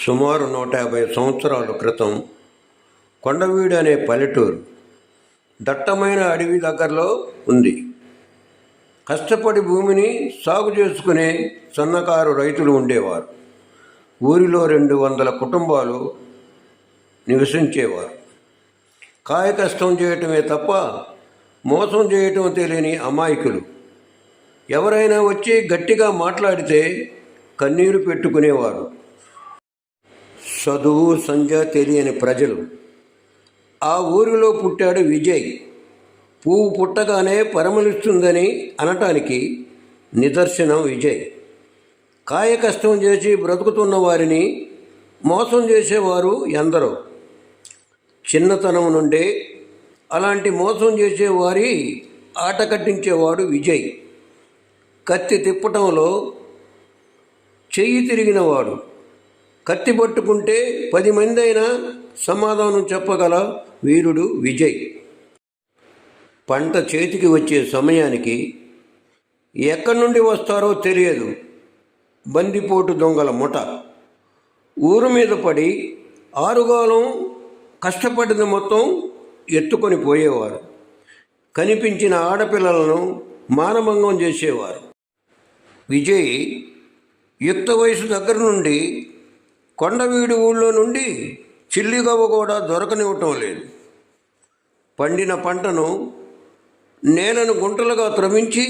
సుమారు 150 సంవత్సరాల క్రితం కొండవీడు అనే పల్లెటూరు దట్టమైన అడవి దగ్గరలో ఉంది. కష్టపడి భూమిని సాగు చేసుకునే సన్నకారు రైతులు ఉండేవారు. ఊరిలో 200 కుటుంబాలు నివసించేవారు. కాయ కష్టం చేయటమే తప్ప మోసం చేయటం తెలియని అమాయకులు. ఎవరైనా వచ్చి గట్టిగా మాట్లాడితే కన్నీరు పెట్టుకునేవారు. చదువు సంధ్య తెలియని ప్రజలు. ఆ ఊరిలో పుట్టాడు విజయ్. పువ్వు పుట్టగానే పరిమళిస్తుందని అనటానికి నిదర్శనం విజయ్. కాయ కష్టం చేసి బ్రతుకుతున్న వారిని మోసం చేసేవారు ఎందరో. చిన్నతనం నుండే అలాంటి మోసం చేసేవారి ఆట కట్టించేవాడు విజయ్. కత్తి తిప్పటంలో చెయ్యి తిరిగినవాడు. కత్తి పట్టుకుంటే 10 మంది అయినా సమాధానం చెప్పగల వీరుడు విజయ్. పంట చేతికి వచ్చే సమయానికి ఎక్కడి నుండి వస్తారో తెలియదు బందిపోటు దొంగల ముఠ. ఊరు మీద పడి ఆరుగాలం కష్టపడిన మొత్తం ఎత్తుకొని పోయేవారు. కనిపించిన ఆడపిల్లలను మానభంగం చేసేవారు. విజయ్ యుక్త వయసు దగ్గర నుండి కొండవీడు ఊళ్ళో నుండి చిల్లిగవ్వ కూడా దొరకనివ్వటం లేదు. పండిన పంటను నేలను గుంటలుగా త్రమించి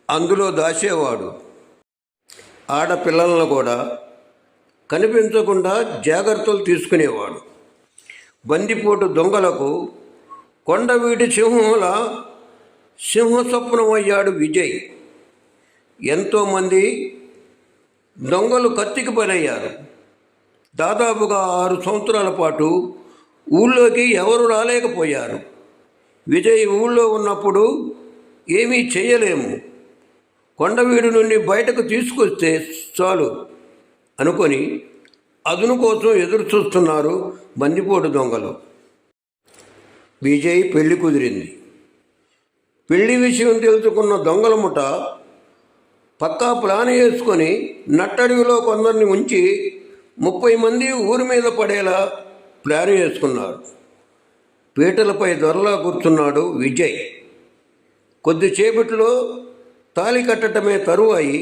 అందులో దాచేవాడు. ఆడపిల్లలను కూడా కనిపించకుండా జాగ్రత్తలు తీసుకునేవాడు. బందిపోటు దొంగలకు కొండవీటి సింహంలా సింహస్వప్నమయ్యాడు విజయ్. ఎంతోమంది దొంగలు కత్తికి బలయ్యారు. దాదాపుగా 6 సంవత్సరాల పాటు ఊళ్ళోకి ఎవరు రాలేకపోయారు. విజయ్ ఊళ్ళో ఉన్నప్పుడు ఏమీ చేయలేము, కొండవీడు నుండి బయటకు తీసుకొస్తే చాలు అనుకొని అదును కోసం ఎదురు చూస్తున్నారు బందిపోటు దొంగలు. విజయ్ పెళ్లి కుదిరింది. పెళ్లి విషయం తెలుసుకున్న దొంగల ముఠ పక్కా ప్లాన్ వేసుకొని నట్టడవిలో కొందరిని ఉంచి 30 మంది ఊరి మీద పడేలా ప్లాన్ వేసుకున్నారు. పీటలపై దొరలా కూర్చున్నాడు విజయ్. కొద్దిసేపట్లో తాళి కట్టడమే తరువాయి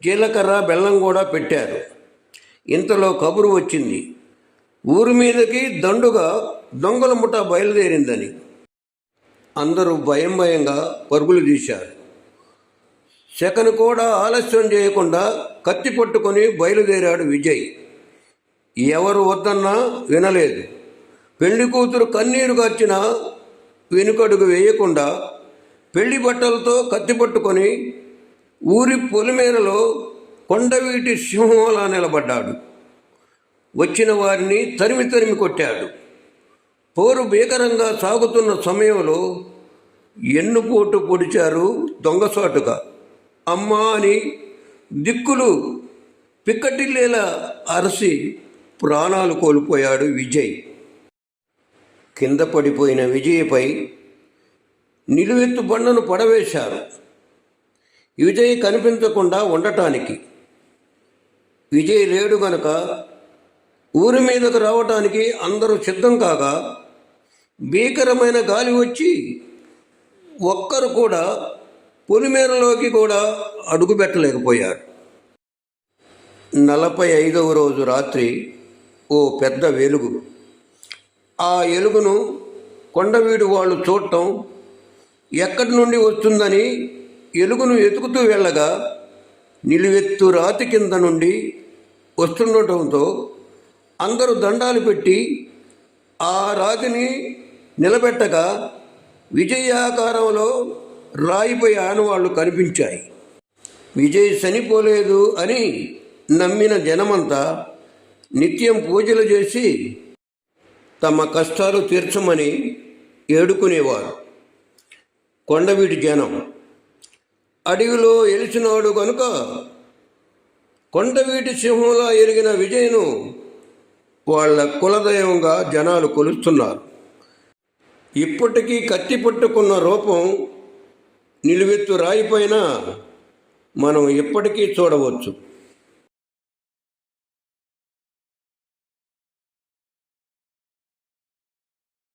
జీలకర్ర బెల్లం కూడా పెట్టారు. ఇంతలో కబురు వచ్చింది, ఊరి మీదకి దండుగా దొంగల ముఠ బయలుదేరిందని. అందరూ భయంగా పరుగులు తీశారు. సెకను కూడా ఆలస్యం చేయకుండా కత్తి పట్టుకొని బయలుదేరాడు విజయ్. ఎవరు వద్దన్నా వినలేదు. పెళ్లి కూతురు కన్నీరు కార్చినా వెనుకడుగు వేయకుండా పెళ్లి బట్టలతో కత్తి పట్టుకొని ఊరి పొలిమేరలో కొండవీటి సింహంలా నిలబడ్డాడు. వచ్చిన వారిని తరిమి కొట్టాడు. పోరు భీకరంగా సాగుతున్న సమయంలో ఎన్నుపోటు పొడిచారు దొంగసాటుగా. అమ్మా అని దిక్కులు పిక్కటిల్లేలా అరసి ప్రాణాలు కోల్పోయాడు విజయ్. కింద పడిపోయిన విజయ్పై నిలువెత్తు బండను పడవేశారు. విజయ్ కనిపించకుండా ఉండటానికి. విజయ్ లేడు గనక ఊరి మీదకు రావటానికి అందరూ సిద్ధం కాగా భీకరమైన గాలి వచ్చి ఒక్కరు కూడా పొలిమేరలోకి కూడా అడుగుపెట్టలేకపోయారు. 45వ రోజు రాత్రి ఓ పెద్ద వెలుగు. ఆ వెలుగును కొండవీడు వాళ్ళు చూడటం, ఎక్కడి నుండి వస్తుందని వెలుగును వెతుకుతూ వెళ్ళగా నిలువెత్తు రాతి కింద నుండి వస్తుండటంతో అందరూ దండాలు పెట్టి ఆ రాతిని నిలబెట్టగా విజయాకారంలో రాయిపై ఆనవాళ్లు కనిపించాయి. విజయ్ చనిపోలేదు అని నమ్మిన జనమంతా నిత్యం పూజలు చేసి తమ కష్టాలు తీర్చమని ఏడుకునేవారు. కొండవీటి జనం అడవిలో ఎలిచినాడు కనుక కొండవీటి సింహంలా ఎరిగిన విజయ్ను వాళ్ళ కులదైవంగా జనాలు కొలుస్తున్నారు. ఇప్పటికీ కత్తి పట్టుకున్న రూపం నిలువెత్తు రాయిపైన మనం ఇప్పటికీ చూడవచ్చు.